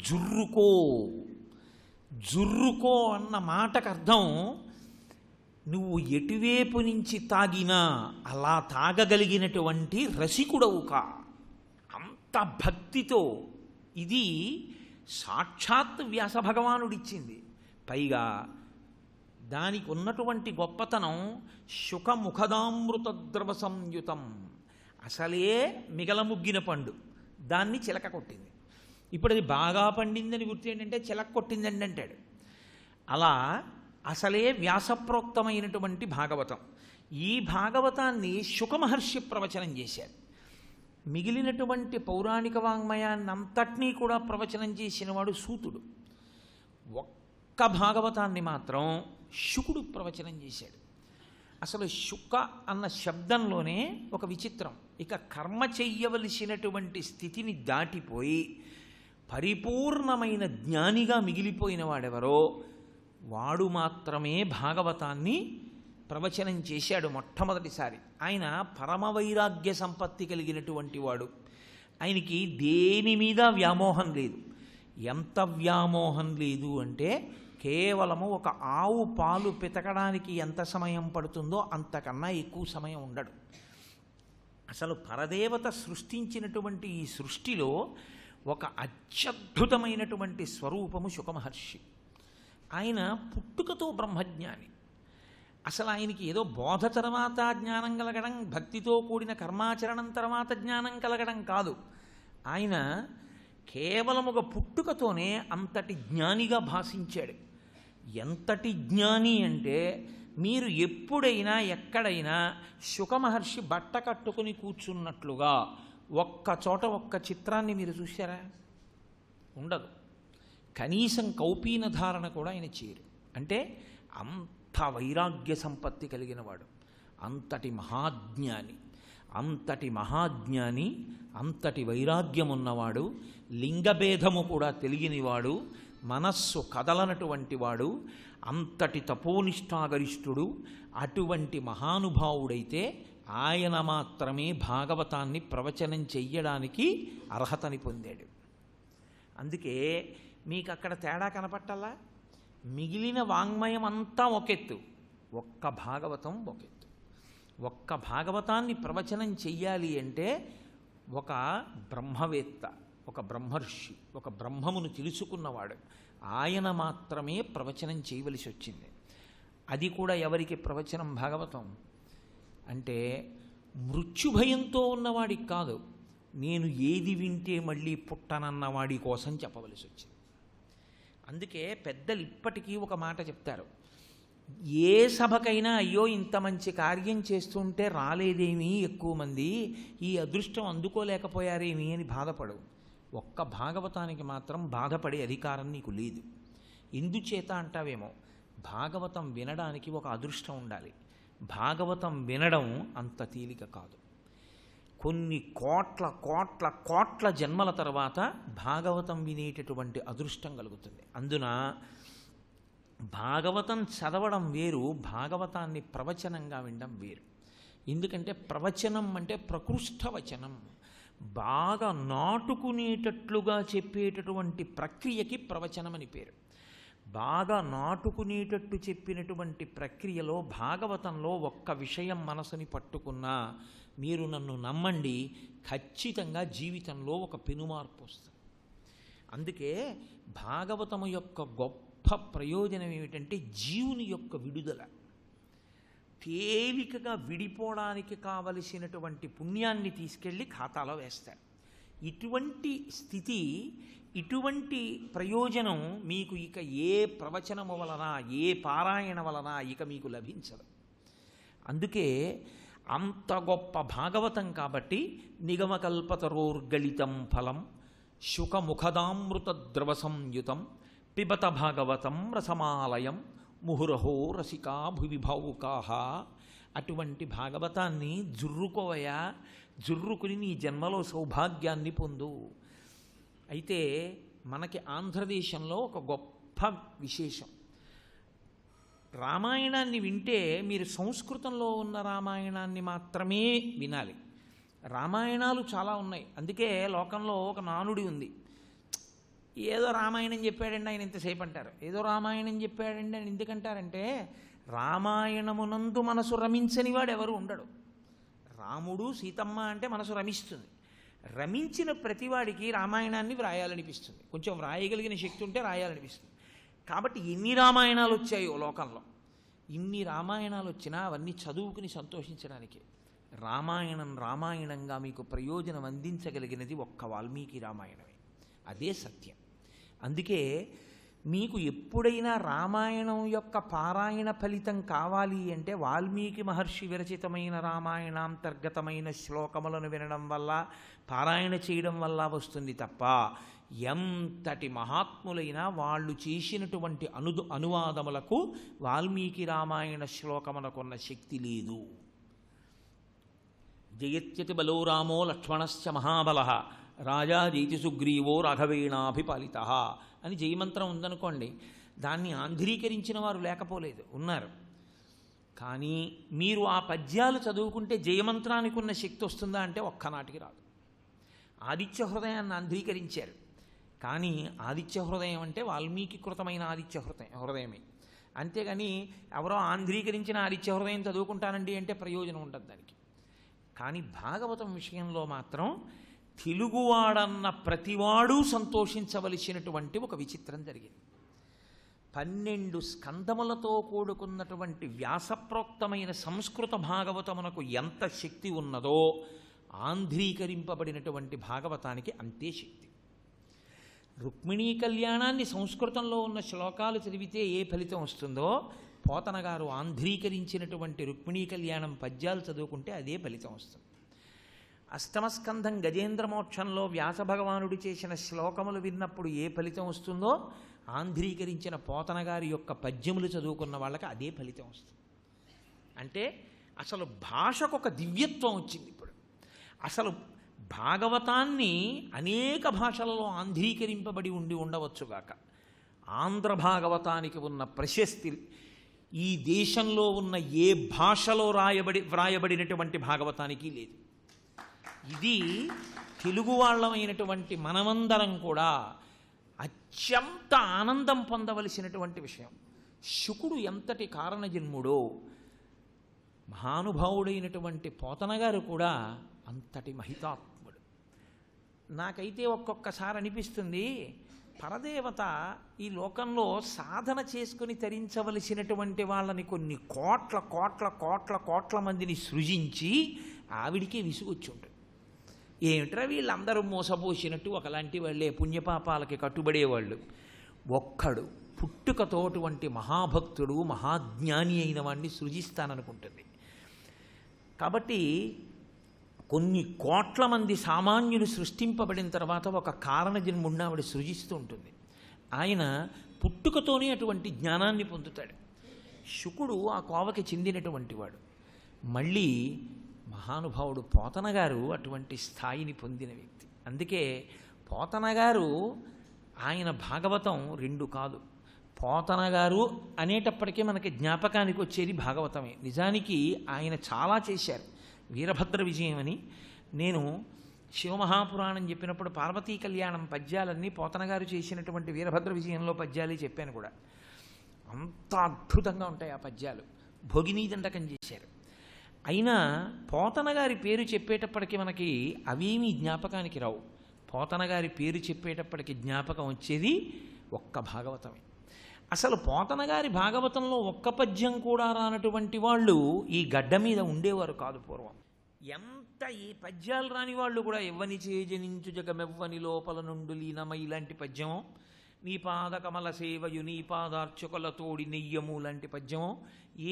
జుర్రుకో. జుర్రుకో అన్న మాటకు అర్థం నువ్వు ఎటువైపు నుంచి తాగినా అలా తాగగలిగినటువంటి రసికుడవు కా. అంత భక్తితో ఇది సాక్షాత్ వ్యాస భగవానుడిచ్చింది. పైగా దానికి ఉన్నటువంటి గొప్పతనం శుకముఖదామృత ద్రవ సంయుతం. అసలే మిగలముగ్గిన పండు, దాన్ని చిలక కొట్టింది. ఇప్పుడు అది బాగా పండిందని గుర్తు ఏంటంటే చిలక కొట్టిందండి అంటాడు. అలా అసలే వ్యాసప్రోక్తమైనటువంటి భాగవతం. ఈ భాగవతాన్ని శుకమహర్షి ప్రవచనం చేశారు. మిగిలినటువంటి పౌరాణిక వాంగ్మయాన్ని అంతటినీ కూడా ప్రవచనం చేసినవాడు సూతుడు. ఒక్క భాగవతాన్ని మాత్రం శుకుడు ప్రవచనం చేశాడు. అసలు శుక అన్న శబ్దంలోనే ఒక విచిత్రం. ఇక కర్మ చెయ్యవలసినటువంటి స్థితిని దాటిపోయి పరిపూర్ణమైన జ్ఞానిగా మిగిలిపోయిన వాడెవరో వాడు మాత్రమే భాగవతాన్ని ప్రవచనం చేశాడు మొట్టమొదటిసారి. ఆయన పరమవైరాగ్య సంపత్తి కలిగినటువంటి వాడు. ఆయనకి దేని మీద వ్యామోహం లేదు. ఎంత వ్యామోహం లేదు అంటే కేవలము ఒక ఆవు పాలు పితకడానికి ఎంత సమయం పడుతుందో అంతకన్నా ఎక్కువ సమయం ఉండడు. అసలు పరదేవత సృష్టించినటువంటి ఈ సృష్టిలో ఒక అత్యద్భుతమైనటువంటి స్వరూపము శుకమహర్షి. ఆయన పుట్టుకతో బ్రహ్మజ్ఞాని. అసలు ఆయనకి ఏదో బోధ తర్వాత జ్ఞానం కలగడం, భక్తితో కూడిన కర్మాచరణం తర్వాత జ్ఞానం కలగడం కాదు. ఆయన కేవలం ఒక పుట్టుకతోనే అంతటి జ్ఞానిగా భాషించాడు. ఎంతటి జ్ఞాని అంటే మీరు ఎప్పుడైనా ఎక్కడైనా శుకమహర్షి బట్ట కట్టుకుని కూర్చున్నట్లుగా ఒక్క చోట ఒక్క చిత్రాన్ని మీరు చూశారా? ఉండదు. కనీసం కౌపీన ధారణ కూడా ఆయన చేయరు. అంటే అంత వైరాగ్య సంపత్తి కలిగినవాడు, అంతటి మహాజ్ఞాని. అంతటి మహాజ్ఞాని, అంతటి వైరాగ్యం ఉన్నవాడు, లింగభేదము కూడా తెలియనివాడు, మనస్సు కదలనటువంటి వాడు, అంతటి తపోనిష్టాగరిష్ఠుడు. అటువంటి మహానుభావుడైతే ఆయన మాత్రమే భాగవతాన్ని ప్రవచనం చెయ్యడానికి అర్హతని పొందాడు. అందుకే మీకు అక్కడ తేడా కనపట్టాలా? మిగిలిన వాంగ్మయం అంతా ఒకెత్తు, ఒక్క భాగవతం ఒకెత్తు. ఒక్క భాగవతాన్ని ప్రవచనం చెయ్యాలి అంటే ఒక బ్రహ్మవేత్త, ఒక బ్రహ్మర్షి, ఒక బ్రహ్మమును తెలుసుకున్నవాడు ఆయన మాత్రమే ప్రవచనం చేయవలసి వచ్చింది. అది కూడా ఎవరికి ప్రవచనం భాగవతం అంటే మృత్యుభయంతో ఉన్నవాడికి కాదు, నేను ఏది వింటే మళ్ళీ పుట్టనన్నవాడి కోసం చెప్పవలసి వచ్చింది. అందుకే పెద్దలు ఇప్పటికీ ఒక మాట చెప్తారు, ఏ సభకైనా అయ్యో ఇంత మంచి కార్యం చేస్తుంటే రాలేదేమీ ఎక్కువ మంది, ఈ అదృష్టం అందుకోలేకపోయారేమీ అని బాధపడవు. ఒక్క భాగవతానికి మాత్రం బాధపడే అధికారం నీకు లేదు. ఎందుచేత అంటావేమో, భాగవతం వినడానికి ఒక అదృష్టం ఉండాలి. భాగవతం వినడం అంత తేలిక కాదు. కొన్ని కోట్ల కోట్ల కోట్ల జన్మల తర్వాత భాగవతం వినేటటువంటి అదృష్టం కలుగుతుంది. అందున భాగవతం చదవడం వేరు, భాగవతాన్ని ప్రవచనంగా వినడం వేరు. ఎందుకంటే ప్రవచనం అంటే ప్రకృష్టవచనం, బాగా నాటుకునేటట్లుగా చెప్పేటటువంటి ప్రక్రియకి ప్రవచనం అని పేరు. బాగా నాటుకునేటట్టు చెప్పినటువంటి ప్రక్రియలో భాగవతంలో ఒక్క విషయం మనసుని పట్టుకున్నా మీరు నన్ను నమ్మండి, ఖచ్చితంగా జీవితంలో ఒక పెనుమార్పు వస్తుంది. అందుకే భాగవతము యొక్క గొప్ప ప్రయోజనం ఏమిటంటే జీవుని యొక్క విడుదల. తేలికగా విడిపోవడానికి కావలసినటువంటి పుణ్యాన్ని తీసుకెళ్ళి ఖాతాలో వేస్తారు. ఇటువంటి స్థితి, ఇటువంటి ప్రయోజనం మీకు ఇక ఏ ప్రవచనము వలన, ఏ పారాయణ వలన ఇక మీకు లభించదు. అందుకే అంత గొప్ప భాగవతం కాబట్టి నిగమకల్పతరోర్గళితం ఫలం శుకముఖదామృత ద్రవ సంయుతం పిబత భాగవతం రసమాలయం ముహురహో రసికా భువి భావుకాహ. అటువంటి భాగవతాన్ని జుర్రుకోవయా, జుర్రుకుని నీ జన్మలో సౌభాగ్యాన్ని పొందు. అయితే మనకి ఆంధ్రదేశంలో ఒక గొప్ప విశేషం, రామాయణాన్ని వింటే మీరు సంస్కృతంలో ఉన్న రామాయణాన్ని మాత్రమే వినాలి. రామాయణాలు చాలా ఉన్నాయి. అందుకే లోకంలో ఒక నానుడి ఉంది, ఏదో రామాయణం చెప్పాడండి ఆయన ఇంతసేపు అంటారు. ఏదో రామాయణం చెప్పాడండి అని ఎందుకంటారంటే రామాయణమునందు మనసు రమించని వాడు ఎవరు ఉండడు. రాముడు సీతమ్మ అంటే మనసు రమిస్తుంది. రమించిన ప్రతివాడికి రామాయణాన్ని వ్రాయాలనిపిస్తుంది. కొంచెం వ్రాయగలిగిన శక్తి ఉంటే రాయాలనిపిస్తుంది. కాబట్టి ఎన్ని రామాయణాలు వచ్చాయో లోకంలో, ఇన్ని రామాయణాలు వచ్చినా అవన్నీ చదువుకుని సంతోషించడానికి. రామాయణం రామాయణంగా మీకు ప్రయోజనం అందించగలిగినది ఒక్క వాల్మీకి రామాయణమే. అదే సత్యం. అందుకే మీకు ఎప్పుడైనా రామాయణం యొక్క పారాయణ ఫలితం కావాలి అంటే వాల్మీకి మహర్షి విరచితమైన రామాయణాంతర్గతమైన శ్లోకములను వినడం వల్ల, పారాయణ చేయడం వల్ల వస్తుంది తప్ప ఎంతటి మహాత్ములైనా వాళ్ళు చేసినటువంటి అనువాదములకు వాల్మీకి రామాయణ శ్లోకమునకున్న శక్తి లేదు. జయత్యతి బలో రామో లక్ష్మణశ్చ మహాబల రాజా జైతి సుగ్రీవో రాఘవేణాభిపాలిత అని జయమంత్రం ఉందనుకోండి, దాన్ని ఆంధ్రీకరించిన వారు లేకపోలేదు, ఉన్నారు. కానీ మీరు ఆ పద్యాలు చదువుకుంటే జయమంత్రానికి ఉన్న శక్తి వస్తుందా అంటే ఒక్కనాటికి రాదు. ఆదిత్య హృదయాన్ని ఆంధ్రీకరించారు, కానీ ఆదిత్య హృదయం అంటే వాల్మీకి కృతమైన ఆదిత్య హృదయమే. అంతేగాని ఎవరో ఆంధ్రీకరించిన ఆదిత్య హృదయం చదువుకుంటానండి అంటే ప్రయోజనం ఉండదు దానికి. కానీ భాగవతం విషయంలో మాత్రం తెలుగువాడన్న ప్రతివాడు సంతోషించవలసినటువంటి ఒక విచిత్రం జరిగింది. 12 స్కందములతో కూడుకున్నటువంటి వ్యాసప్రోక్తమైన సంస్కృత భాగవతమునకు ఎంత శక్తి ఉన్నదో ఆంధ్రీకరింపబడినటువంటి భాగవతానికి అంతే శక్తి. రుక్మిణీ కళ్యాణాన్ని సంస్కృతంలో ఉన్న శ్లోకాలు చదివితే ఏ ఫలితం వస్తుందో, పోతన గారు ఆంధ్రీకరించినటువంటి రుక్మిణీ కళ్యాణం పద్యాలు చదువుకుంటే అదే ఫలితం వస్తుంది. అష్టమస్కంధం గజేంద్రమోక్షంలో వ్యాస భగవానుడు చేసిన శ్లోకములు విన్నప్పుడు ఏ ఫలితం వస్తుందో, ఆంధ్రీకరించిన పోతన గారి యొక్క పద్యములు చదువుకున్న వాళ్ళకి అదే ఫలితం వస్తుంది. అంటే అసలు భాషకు ఒక దివ్యత్వం వచ్చింది. ఇప్పుడు అసలు భాగవతాన్ని అనేక భాషలలో ఆంధ్రీకరింపబడి ఉండవచ్చుగాక, ఆంధ్ర భాగవతానికి ఉన్న ప్రశస్తి ఈ దేశంలో ఉన్న ఏ భాషలో వ్రాయబడినటువంటి భాగవతానికి లేదు. ఇది తెలుగు వాళ్ళమైనటువంటి మనమందరం కూడా అత్యంత ఆనందం పొందవలసినటువంటి విషయం. శుకుడు ఎంతటి కారణజన్ముడో, మహానుభావుడైనటువంటి పోతన గారు కూడా అంతటి మహితాత్ముడు. నాకైతే ఒక్కొక్కసారి అనిపిస్తుంది, పరదేవత ఈ లోకంలో సాధన చేసుకుని తరించవలసినటువంటి వాళ్ళని కొన్ని కోట్ల కోట్ల కోట్ల కోట్ల మందిని సృజించి ఆవిడికే విసుగొచ్చి ఉంటుంది. ఏమిట్రా వీళ్ళందరూ మోసపోసినట్టు ఒకలాంటి వాళ్ళే, పుణ్యపాపాలకి కట్టుబడేవాళ్ళు. ఒక్కడు పుట్టుకతోటువంటి మహాభక్తుడు మహాజ్ఞాని అయిన వాడిని సృజిస్తాననుకుంటుంది. కాబట్టి కొన్ని కోట్ల మంది సామాన్యులు సృష్టింపబడిన తర్వాత ఒక కారణజన్ముడిని ఆవిడ సృజిస్తూ ఉంటుంది. ఆయన పుట్టుకతోనే అటువంటి జ్ఞానాన్ని పొందుతాడు. శుకుడు ఆ కోవకి చెందినటువంటి వాడు. మళ్ళీ మహానుభావుడు పోతన గారు అటువంటి స్థాయిని పొందిన వ్యక్తి. అందుకే పోతన గారు ఆయన భాగవతం 2 కాదు. పోతన గారు అనేటప్పటికీ మనకి జ్ఞాపకానికి వచ్చేది భాగవతమే. నిజానికి ఆయన చాలా చేశారు. వీరభద్ర విజయం అని నేను శివమహాపురాణం చెప్పినప్పుడు పార్వతీ కళ్యాణం పద్యాలన్నీ పోతన గారు చేసినటువంటి వీరభద్ర విజయంలో పద్యాలే చెప్పాను కూడా. అంత అద్భుతంగా ఉంటాయి ఆ పద్యాలు. భోగినీ దండకం చేశారు. అయినా పోతన గారి పేరు చెప్పేటప్పటికి మనకి అవేమీ జ్ఞాపకానికి రావు. పోతన గారి పేరు చెప్పేటప్పటికి జ్ఞాపకం వచ్చేది ఒక్క భాగవతమే. అసలు పోతన గారి భాగవతంలో ఒక్క పద్యం కూడా రానటువంటి వాళ్ళు ఈ గడ్డ మీద ఉండేవారు కాదు పూర్వం. ఎంత ఈ పద్యాలు రాని వాళ్ళు కూడా ఎవ్వని చేజనించు జగమెవ్వని లోపల నుండు లీనమ ఇలాంటి పద్యమో, నీ పాదకమల సేవయు నీ పాదార్చుకల తోడి నెయ్యము లాంటి పద్యమో,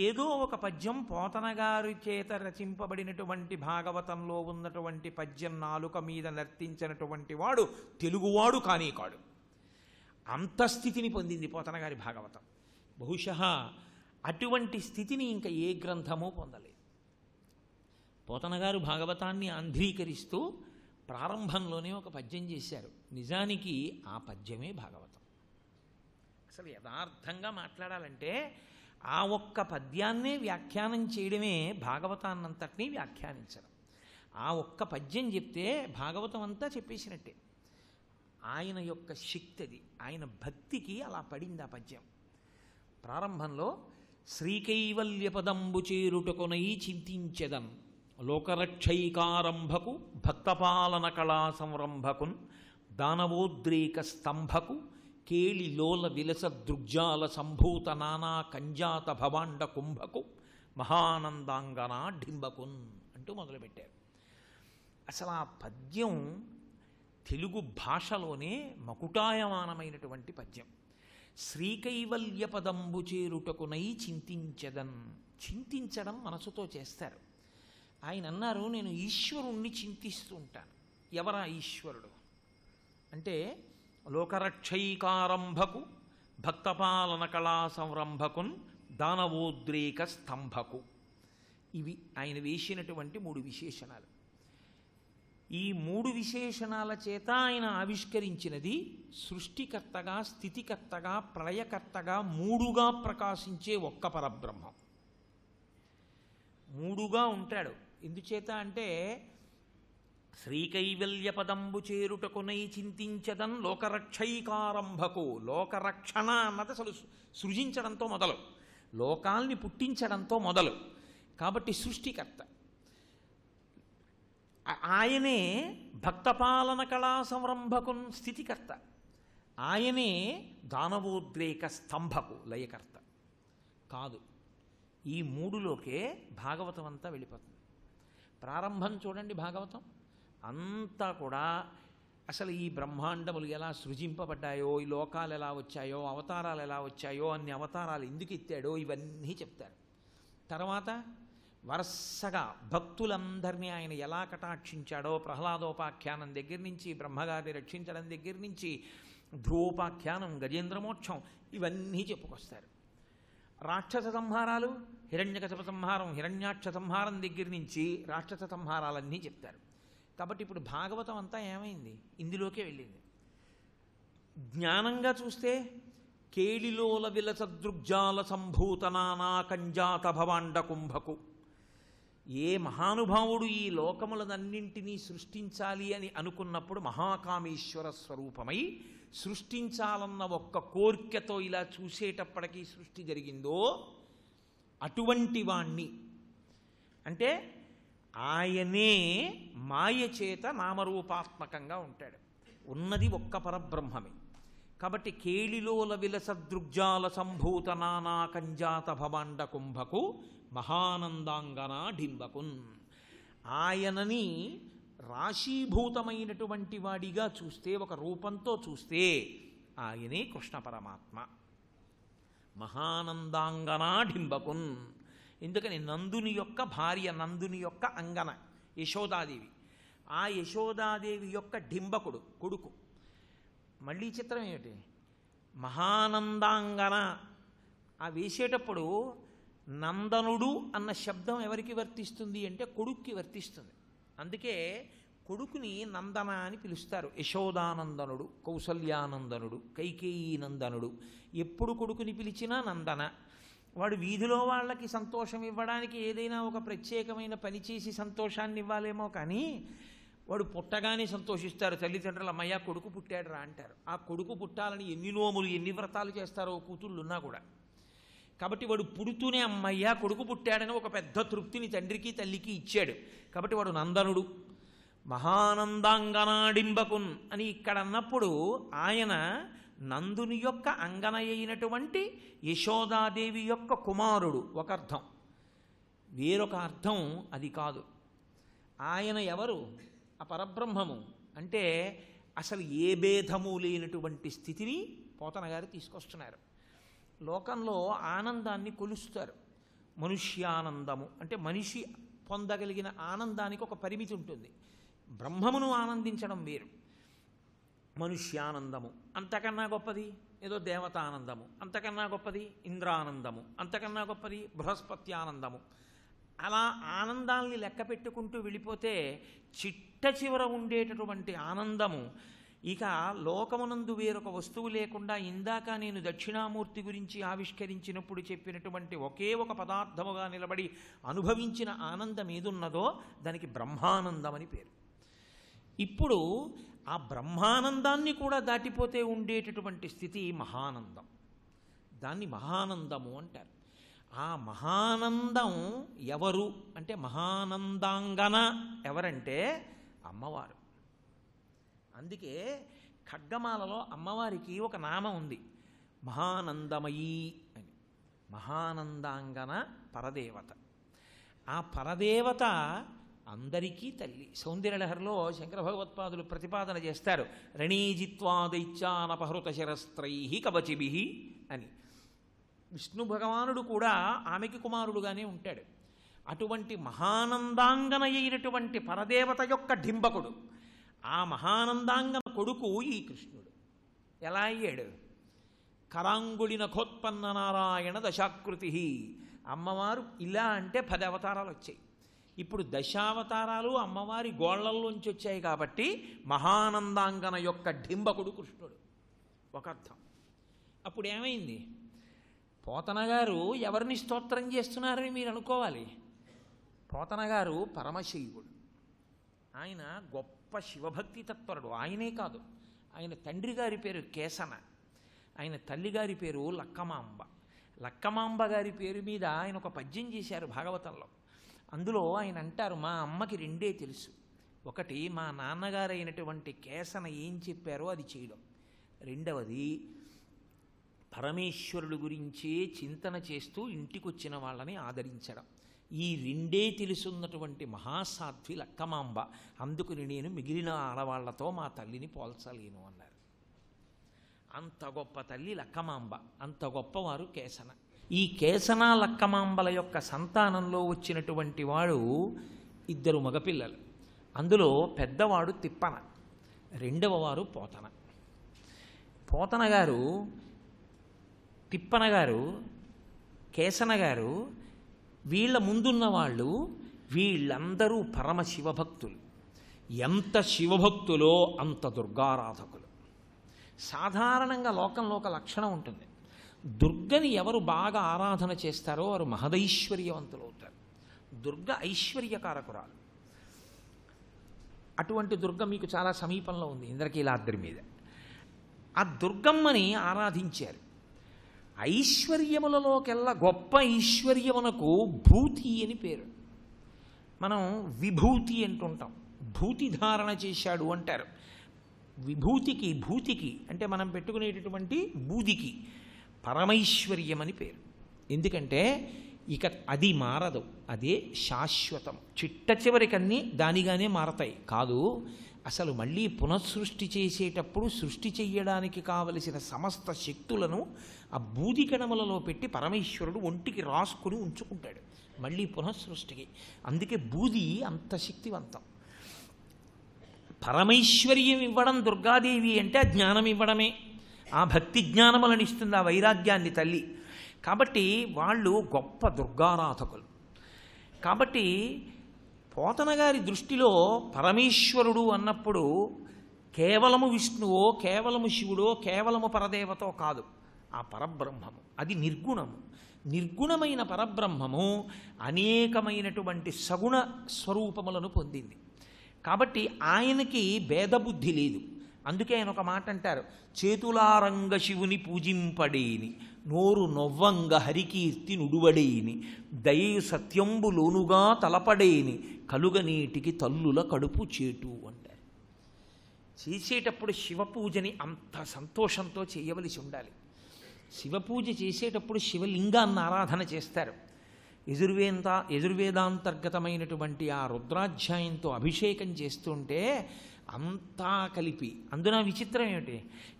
ఏదో ఒక పద్యం పోతన గారి చేత రచింపబడినటువంటి భాగవతంలో ఉన్నటువంటి పద్యం నాలుక మీద నర్తించినటువంటి వాడు తెలుగువాడు కానీ కాడు. అంత స్థితిని పొందింది పోతన గారి భాగవతం. బహుశः అటువంటి స్థితిని ఇంకా ఏ గ్రంథమూ పొందలేదు. పోతన గారు భాగవతాన్ని ఆంధ్రీకరిస్తూ ప్రారంభంలోనే ఒక పద్యం చేశారు. నిజానికి ఆ పద్యమే భాగవతం. అసలు యథార్థంగా మాట్లాడాలంటే ఆ ఒక్క పద్యాన్నే వ్యాఖ్యానం చేయడమే భాగవతాన్నంతటినీ వ్యాఖ్యానించడం. ఆ ఒక్క పద్యం చెప్తే భాగవతం అంతా చెప్పేసినట్టే. ఆయన యొక్క శక్తి అది, ఆయన భక్తికి అలా పడింది ఆ పద్యం. ప్రారంభంలో శ్రీకైవల్య పదంబు చేరుటకునై చింతించెదన్ లోకరక్షైకారంభకు భక్తపాలన కళా సంరంభకున్ దానవోద్రేక స్తంభకు కేళి లోల విలస దృగ్జాల సంభూత నానా కంజాత భవాండ కుంభకు మహానందాంగనా డింబకున్ అంటూ మొదలుపెట్టారు. అసలు ఆ పద్యం తెలుగు భాషలోనే మకుటాయమానమైనటువంటి పద్యం. శ్రీకైవల్య పదంబు చేరుటకునై చింతించదన్. చింతించడం మనసుతో చేస్తారు. ఆయన అన్నారు, నేను ఈశ్వరుణ్ణి చింతిస్తూ ఉంటాను. ఎవరా ఈశ్వరుడు అంటే లోకరక్షైకారంభకు భక్తపాలన కళా సంరంభకున్ దానవోద్రేక స్తంభకు. ఇవి ఆయన వేసినటువంటి 3 విశేషణాలు. ఈ 3 విశేషణాల చేత ఆయన ఆవిష్కరించినది సృష్టికర్తగా, స్థితికర్తగా, ప్రళయకర్తగా 3గా ప్రకాశించే ఒక్క పరబ్రహ్మం. 3గా ఉంటాడు. ఎందుచేత అంటే శ్రీకైవల్య పదంబు చేరుటకునై చింతించదన్ లోకరక్షైకారంభకు. లోకరక్షణ అన్నది అసలు సృజించడంతో మొదలు, లోకాల్ని పుట్టించడంతో మొదలు. కాబట్టి సృష్టికర్త ఆయనే. భక్తపాలన కళా సంరంభకున్ స్థితికర్త ఆయనే. దానవోద్రేక స్తంభకు లయకర్త కాదు. ఈ 3లోకే భాగవతం అంతా వెళ్ళిపోతుంది. ప్రారంభం చూడండి, భాగవతం అంతా కూడా అసలు ఈ బ్రహ్మాండములు ఎలా సృజింపబడ్డాయో, ఈ లోకాలు ఎలా వచ్చాయో, అవతారాలు ఎలా వచ్చాయో, అన్ని అవతారాలు ఎందుకు ఎత్తాడో ఇవన్నీ చెప్తారు. తర్వాత వరుసగా భక్తులందరినీ ఆయన ఎలా కటాక్షించాడో, ప్రహ్లాదోపాఖ్యానం దగ్గర నుంచి, బ్రహ్మగారిని రక్షించడం దగ్గర నుంచి, ధ్రువోపాఖ్యానం, గజేంద్రమోక్షం, ఇవన్నీ చెప్పుకొస్తారు. రాక్షస సంహారాలు, హిరణ్యకశప సంహారం, హిరణ్యాక్ష సంహారం దగ్గర నుంచి రాక్షస సంహారాలన్నీ చెప్తారు. కాబట్టి ఇప్పుడు భాగవతం అంతా ఏమైంది? ఇందులోకే వెళ్ళింది. జ్ఞానంగా చూస్తే కేళిలోల విలస దృగ్జాల సంభూత నానా కంజాత భవాండ కుంభకు. ఏ మహానుభావుడు ఈ లోకములనన్నింటినీ సృష్టించాలి అని అనుకున్నప్పుడు మహాకామేశ్వర స్వరూపమై సృష్టించాలన్న ఒక్క కోరికతో ఇలా చూసేటప్పటికీ సృష్టి జరిగిందో అటువంటి వాణ్ణి అంటే ఆయనే మాయ చేత నామరూపాత్మకంగా ఉంటాడు. ఉన్నది ఒక్క పరబ్రహ్మమే. కాబట్టి కేళిలోల విలస దృగ్జాల సంభూత నానా కంజాత భవాండ కుంభకు మహానందాంగనా డింబకున్. ఆయనని రాశీభూతమైనటువంటి వాడిగా చూస్తే, ఒక రూపంతో చూస్తే ఆయనే కృష్ణ పరమాత్మ. మహానందాంగనా డింబకున్. ఎందుకని? నందుని యొక్క భార్య, నందుని యొక్క అంగన యశోదాదేవి. ఆ యశోదాదేవి యొక్క డింబకుడు, కొడుకు. మళ్ళీ చిత్రం ఏమిటి? మహానందాంగన. ఆ వేసేటప్పుడు నందనుడు అన్న శబ్దం ఎవరికి వర్తిస్తుంది అంటే కొడుక్కి వర్తిస్తుంది. అందుకే కొడుకుని నందన అని పిలుస్తారు. యశోదానందనుడు, కౌసల్యానందనుడు, కైకేయీనందనుడు. ఎప్పుడు కొడుకుని పిలిచినా నందన. వాడు వీధిలో వాళ్ళకి సంతోషం ఇవ్వడానికి ఏదైనా ఒక ప్రత్యేకమైన పని చేసి సంతోషాన్ని ఇవ్వాలేమో కానీ వాడు పుట్టగానే సంతోషిస్తారు తల్లిదండ్రులు. అమ్మయ్య కొడుకు పుట్టాడు రా అంటారు. ఆ కొడుకు పుట్టాలని ఎన్ని నోములు, ఎన్ని వ్రతాలు చేస్తారో కూతుళ్ళున్నా కూడా. కాబట్టి వాడు పుడుతూనే అమ్మయ్య కొడుకు పుట్టాడని ఒక పెద్ద తృప్తిని తండ్రికి తల్లికి ఇచ్చాడు. కాబట్టి వాడు నందనుడు. మహానందాంగనాడింబకున్ అని ఇక్కడ అన్నప్పుడు ఆయన నందుని యొక్క అంగన అయినటువంటి యశోదాదేవి యొక్క కుమారుడు ఒక అర్థం. వేరొక అర్థం అది కాదు. ఆయన ఎవరు? ఆ పరబ్రహ్మము. అంటే అసలు ఏ భేదము లేనటువంటి స్థితిని పోతన గారు తీసుకొస్తున్నారు. లోకంలో ఆనందాన్ని కొలుస్తారు. మనుష్యానందము అంటే మనిషి పొందగలిగిన ఆనందానికి ఒక పరిమితి ఉంటుంది. బ్రహ్మమును ఆనందించడం వేరు. మనుష్యానందము అంతకన్నా గొప్పది ఏదో దేవతానందము, అంతకన్నా గొప్పది ఇంద్రానందము, అంతకన్నా గొప్పది బృహస్పతి ఆనందము. అలా ఆనందాల్ని లెక్క పెట్టుకుంటూ వెళ్ళిపోతే చిట్ట చివర ఉండేటటువంటి ఆనందము ఇక లోకమునందు వేరొక వస్తువు లేకుండా ఇందాక నేను దక్షిణామూర్తి గురించి ఆవిష్కరించినప్పుడు చెప్పినటువంటి ఒకే ఒక పదార్థముగా నిలబడి అనుభవించిన ఆనందం ఏదున్నదో దానికి బ్రహ్మానందం అని పేరు. ఇప్పుడు ఆ బ్రహ్మానందాన్ని కూడా దాటిపోతే ఉండేటటువంటి స్థితి మహానందం. దాన్ని మహానందము అంటారు. ఆ మహానందం ఎవరు అంటే మహానందాంగన ఎవరంటే అమ్మవారు. అందుకే ఖడ్గమాలలో అమ్మవారికి ఒక నామం ఉంది, మహానందమయీ అని. మహానందాంగన పరదేవత. ఆ పరదేవత అందరికీ తల్లి. సౌందర్యలహరిలో శంకర భగవత్పాదులు ప్రతిపాదన చేస్తారు, రణీజిత్వాదైత్యానపహృత శరస్త్రై కవచిభి అని. విష్ణు భగవానుడు కూడా ఆమెకి కుమారుడుగానే ఉంటాడు. అటువంటి మహానందాంగన అయినటువంటి పరదేవత యొక్క డింబకుడు. ఆ మహానందాంగన కొడుకు ఈ కృష్ణుడు. ఎలా అయ్యాడు? కరాంగుళి నఖోత్పన్న నారాయణ దశాకృతి. అమ్మవారు ఇలా అంటే 10 అవతారాలు వచ్చాయి. ఇప్పుడు దశావతారాలు అమ్మవారి గోళ్లల్లోంచి వచ్చాయి కాబట్టి మహానందాంగన యొక్క డింబకుడు కృష్ణుడు ఒక అర్థం. అప్పుడు ఏమైంది? పోతన గారు ఎవరిని స్తోత్రం చేస్తున్నారని మీరు అనుకోవాలి. పోతన గారు పరమశైవుడు. ఆయన గొప్ప శివభక్తి తత్పరుడు. ఆయనే కాదు, ఆయన తండ్రి గారి పేరు కేసన, ఆయన తల్లిగారి పేరు లక్కమాంబ. లక్కమాంబ గారి పేరు మీద ఆయన ఒక పద్యం చేశారు భాగవతంలో. అందులో ఆయన అంటారు, మా అమ్మకి 2 తెలుసు. ఒకటి మా నాన్నగారు అయినటువంటి కేసన ఏం చెప్పారో అది చేయడం, రెండవది పరమేశ్వరుడు గురించే చింతన చేస్తూ ఇంటికొచ్చిన వాళ్ళని ఆదరించడం. ఈ 2 తెలుసున్నటువంటి మహాసాధ్వి లక్కమాంబ. అందుకుని నేను మిగిలిన ఆడవాళ్లతో మా తల్లిని పోల్చలేను అన్నారు. అంత గొప్ప తల్లి లక్కమాంబ, అంత గొప్పవారు కేసన. ఈ కేసన లక్కమాంబల యొక్క సంతానంలో వచ్చినటువంటి వాడు 2 మగపిల్లలు. అందులో పెద్దవాడు తిప్పన, రెండవ వారు పోతన. పోతన గారు, తిప్పన గారు, కేసన గారు, వీళ్ళ ముందున్న వాళ్ళు వీళ్ళందరూ పరమ శివభక్తులు. ఎంత శివభక్తులో అంత దుర్గారాధకులు. సాధారణంగా లోకంలో ఒక లక్షణం ఉంటుంది, దుర్గని ఎవరు బాగా ఆరాధన చేస్తారో వారు మహదైశ్వర్యవంతులు అవుతారు. దుర్గ ఐశ్వర్యకారకురాలు. అటువంటి దుర్గ మీకు చాలా సమీపంలో ఉంది, ఇంద్రకీలాద్రి మీద. ఆ దుర్గమ్మని ఆరాధించారు. ఐశ్వర్యములలోకెల్లా గొప్ప ఐశ్వర్యమునకు భూతి అని పేరు. మనం విభూతి అంటుంటాం, భూతి ధారణ చేశాడు అంటారు. విభూతికి, భూతికి అంటే మనం పెట్టుకునేటటువంటి బూదికి పరమైశ్వర్యం అని పేరు. ఎందుకంటే ఇక అది మారదు, అదే శాశ్వతం. చిట్ట చివరికన్నీ దానిగానే మారతాయి కాదు. అసలు మళ్ళీ పునఃసృష్టి చేసేటప్పుడు సృష్టి చెయ్యడానికి కావలసిన సమస్త శక్తులను ఆ బూది కణములలో పెట్టి పరమేశ్వరుడు ఒంటికి రాసుకుని ఉంచుకుంటాడు మళ్ళీ పునఃసృష్టికి. అందుకే బూది అంత శక్తివంతం. పరమైశ్వర్యం ఇవ్వడం దుర్గాదేవి అంటే ఆ జ్ఞానం ఇవ్వడమే. ఆ భక్తి జ్ఞానములను ఇస్తుంది, ఆ వైరాగ్యాన్ని తల్లి. కాబట్టి వాళ్ళు గొప్ప దుర్గారాధకులు. కాబట్టి పోతన గారి దృష్టిలో పరమేశ్వరుడు అన్నప్పుడు కేవలము విష్ణువో, కేవలము శివుడో, కేవలము పరదేవతో కాదు, ఆ పరబ్రహ్మము. అది నిర్గుణము. నిర్గుణమైన పరబ్రహ్మము అనేకమైనటువంటి సగుణ స్వరూపములను పొందింది. కాబట్టి ఆయనకి భేదబుద్ధి లేదు. అందుకే ఆయన ఒక మాట అంటారు, చేతులారంగ శివుని పూజింపడేని, నోరు నొవ్వంగ హరికీర్తి నుడువడేని, దయయు సత్యంబు లోనుగా తలపడేని, కలుగనీటికి తల్లుల కడుపు చేటు అంటారు. చేసేటప్పుడు శివపూజని అంత సంతోషంతో చేయవలసి ఉండాలి. శివపూజ చేసేటప్పుడు శివలింగాన్ని ఆరాధన చేస్తారు. యజుర్వేదాంతర్గతమైనటువంటి ఆ రుద్రాధ్యాయంతో అభిషేకం చేస్తుంటే అంతా కలిపి, అందున విచిత్రం ఏమిటి,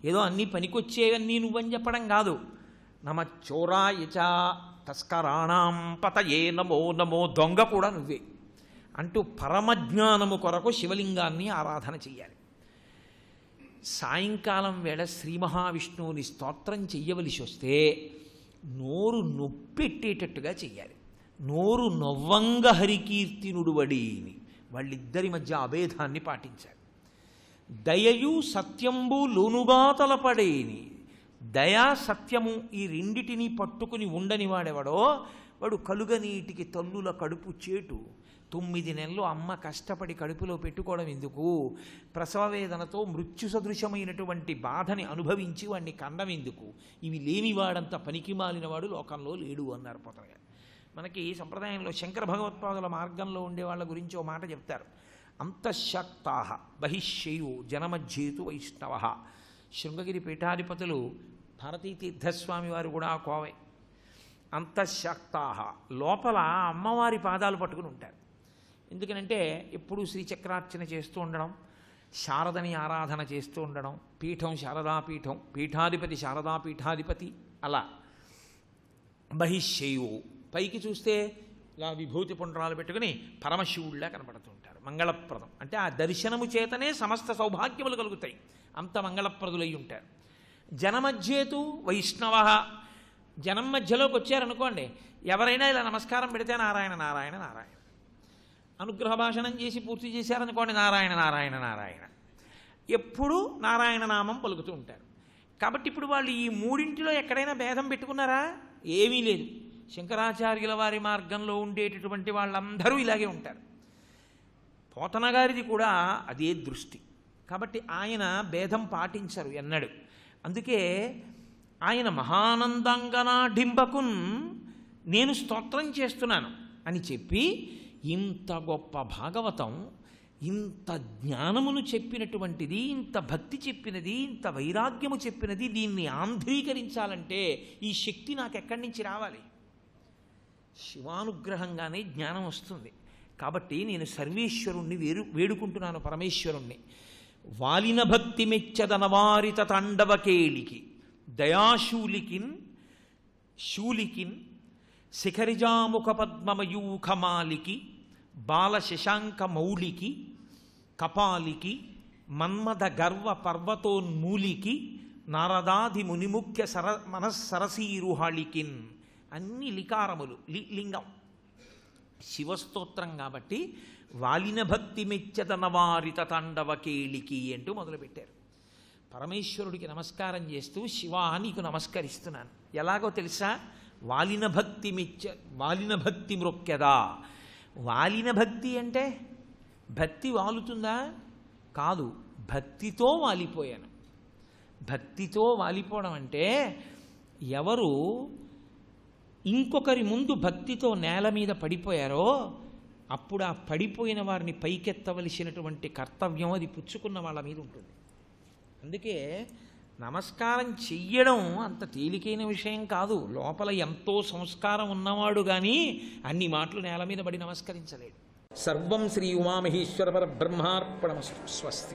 ఏదో అన్నీ పనికొచ్చేవన్నీ నువ్వని చెప్పడం కాదు. నమ చోరాయచ తస్కరాణం పతయే నమో నమో, దొంగ కూడా నువ్వే అంటూ పరమజ్ఞానము కొరకు శివలింగాన్ని ఆరాధన చెయ్యాలి. సాయంకాలం వేళ శ్రీ మహావిష్ణువుని స్తోత్రం చెయ్యవలసి వస్తే నోరు నొప్పెట్టేటట్టుగా చెయ్యాలి. నోరు నొవ్వంగ హరికీర్తి నుడువడీని, వాళ్ళిద్దరి మధ్య అభేదాన్ని పాటించాలి. దయయు సత్యంబు లోనుగా తలపడేని, దయా సత్యము ఈ రెండిటినీ పట్టుకుని ఉండని వాడెవడో వాడు కలుగనీటికి తల్లుల కడుపు చేటు. 9 నెలలు అమ్మ కష్టపడి కడుపులో పెట్టుకోవడం ఎందుకు? ప్రసవ వేదనతో మృత్యు సదృశమైనటువంటి బాధని అనుభవించి వాడిని కండం ఎందుకు? ఇవి లేనివాడంత పనికి మాలినవాడు లోకంలో లేడు అన్నారు పోతన గారు. మనకి సంప్రదాయంలో శంకర భగవత్పాదుల మార్గంలో ఉండే వాళ్ళ గురించి ఓ మాట చెప్తారు. అంతఃశక్తాః బహిశ్యయో జనమధ్యేతు వైష్ణవః. శృంగగిరి పీఠాధిపతులు భారతీ తీర్థస్వామి వారు కూడా ఆ కోవే. అంతఃశక్తాః లోపల అమ్మవారి పాదాలు పట్టుకుని ఉంటారు. ఎందుకనంటే ఎప్పుడూ శ్రీచక్రార్చన చేస్తూ ఉండడం, శారదని ఆరాధన చేస్తూ ఉండడం, పీఠం శారదాపీఠం, పీఠాధిపతి శారదాపీఠాధిపతి, అలా బహిశ్యయో పైకి చూస్తే ఇలా విభూతి పుండ్రాలు పెట్టుకుని పరమశివుడిలా కనపడుతూ ఉంటారు. మంగళప్రదం అంటే ఆ దర్శనము చేతనే సమస్త సౌభాగ్యములు కలుగుతాయి, అంత మంగళప్రదులై ఉంటారు. జనమధ్యేతు వైష్ణవ. జనం మధ్యలోకి వచ్చారనుకోండి, ఎవరైనా ఇలా నమస్కారం పెడితే నారాయణ నారాయణ నారాయణ, అనుగ్రహ భాషణం చేసి పూర్తి చేశారనుకోండి నారాయణ నారాయణ నారాయణ, ఎప్పుడూ నారాయణ నామం పలుకుతూ ఉంటారు. కాబట్టి ఇప్పుడు వాళ్ళు ఈ మూడింటిలో ఎక్కడైనా భేదం పెట్టుకున్నారా? ఏమీ లేదు. శంకరాచార్యుల వారి మార్గంలో ఉండేటటువంటి వాళ్ళందరూ ఇలాగే ఉంటారు. పోతన గారిది కూడా అదే దృష్టి. కాబట్టి ఆయన భేదం పాటించరు ఎన్నడు. అందుకే ఆయన మహానందంగనాఢింబకున్ నేను స్తోత్రం చేస్తున్నాను అని చెప్పి ఇంత గొప్ప భాగవతం, ఇంత జ్ఞానమును చెప్పినటువంటిది, ఇంత భక్తి చెప్పినది, ఇంత వైరాగ్యము చెప్పినది, దీన్ని ఆంధ్రీకరించాలంటే ఈ శక్తి నాకు ఎక్కడి నుంచి రావాలి? శివానుగ్రహంగానే జ్ఞానం వస్తుంది. కాబట్టి నేను సర్వేశ్వరుణ్ణి వేడుకుంటున్నాను, పరమేశ్వరుణ్ణి. వాలిన భక్తి మెచ్చదనవారిత తాండవకేళికి దయాశూలికిన్ శూలికిన్ శిఖరిజాముఖ పద్మమయూఖమాలికి బాల శశాంక మౌళికి కపాలికి మన్మథ గర్వ పర్వతోన్మూలికి నారదాది మునిముఖ్య మనస్సరసీరుహాళికిన్. అన్ని లికారములు, లింగం శివస్తోత్రం కాబట్టి వాలిన భక్తి మెచ్చదనవారిత తాండవకేళికి అంటూ మొదలుపెట్టారు. పరమేశ్వరుడికి నమస్కారం చేస్తూ శివా నీకు నమస్కరిస్తున్నాను. ఎలాగో తెలుసా? వాలిన భక్తి మృక్యదా. వాలిన భక్తి అంటే భక్తి వాలుతుందా? కాదు, భక్తితో వాలిపోయాను. భక్తితో వాలిపోవడం అంటే ఎవరు ఇంకొకరి ముందు భక్తితో నేల మీద పడిపోయారో అప్పుడు ఆ పడిపోయిన వారిని పైకెత్తవలసినటువంటి కర్తవ్యం అది పుచ్చుకున్న వాళ్ళ మీద ఉంటుంది. అందుకే నమస్కారం చెయ్యడం అంత తేలికైన విషయం కాదు. లోపల ఎంతో సంస్కారం ఉన్నవాడు కానీ అన్ని మాటలు నేల మీద పడి నమస్కరించలేడు. సర్వం శ్రీ ఉమామహేశ్వర పరబ్రహ్మార్పణమస్తు. స్వస్తి.